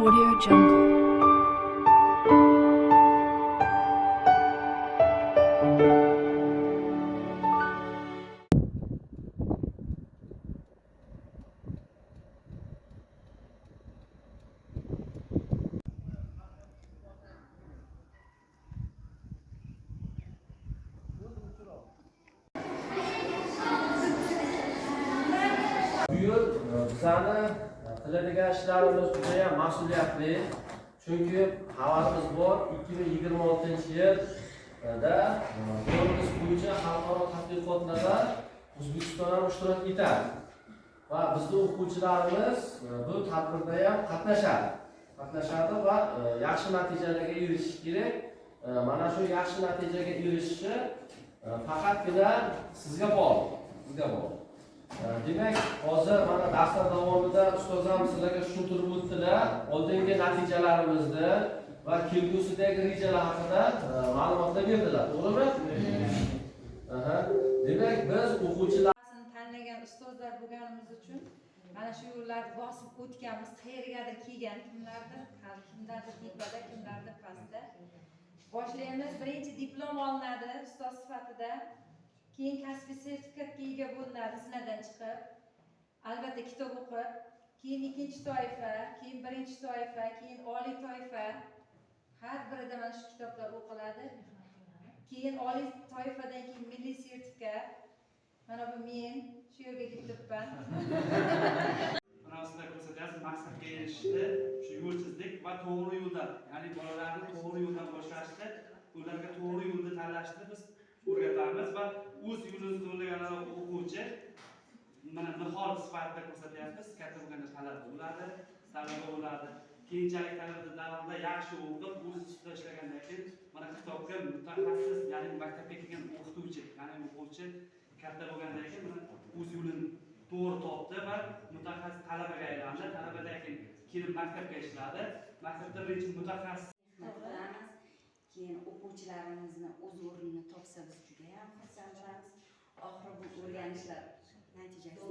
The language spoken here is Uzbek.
Audio Jungle. Bu yil bizani qiladigan ishlarimiz juda ham mas'uliyatli. Chunki xabarimiz bor 2026-yilda yo'limiz bo'yicha xalqaro tadqiqotlarda O'zbekiston ham ishtirok etadi. Va bizning o'quvchilarimiz bu tadbirda ham qatnashadi va yaxshi natijalarga erishish kerak. Mana shu yaxshi natijaga erishishi faqatgina sizga bog'liq. Demak, hozir mana darslar davomida ustozlar sizlarga tushuntirib o'tdilar. Oldingi natijalarimizni va kelgusidagi rejalar haqida ma'lumotlar berdilar, to'g'rimi? Demak, biz o'quvchilarni tanlagan ustozlar bo'lganimiz uchun mana shu yo'llarni bosib o'tganmiz. Qayergadir kelgan, kimlardir tepada, kimlardir pastda. Boshlaymiz. Birinchi diplom olinadi ustoz sifatida. Keyin kasbiy sertifikatga ega bo'linadi sinadan chiqib. Albatta kitob o'qib, keyin ikkinchi toifa, keyin birinchi toifa, keyin oliy toifa. Har birida mana shu kitoblar o'qiladi. Keyin oliy toifadan keyin milliy sertifikat. Mana bu men shu yerga kelibman. Mana sizlar ko'rsatyapsiz, maqsadga erishishda shu yo'lsizlik va to'g'ri yo'ldan, ya'ni bolalarni to'g'ri yo'ldan boshlashda, ularga to'g'ri yo'lni tanlashni biz o'rgatamiz va o'z yo'lini tanlagan o'quvchi mana nihol sifatida ko'rsatyapmiz. Katta bo'lganda talaba bo'ladi. Keyinchalik ta'lim davomida yaxshi o'qib, o'z ustida ishlagandan keyin mana kitobga mutaxassis, ya'ni maktabga kelgan o'qituvchi, ya'ni o'quvchi katta bo'lgandan keyin mana o'z yo'lini to'g'ri topdi va mutaxassis talabaga aylandi. Talabadan keyin maktabga ishladi. Maktabda birinchi mutaxassis qilamiz. Keyin o'quvchilarimizni o'z o'rnini topsa biz juda ham xursand bo'lamiz. Oxiri bu o'rganishlar natijasida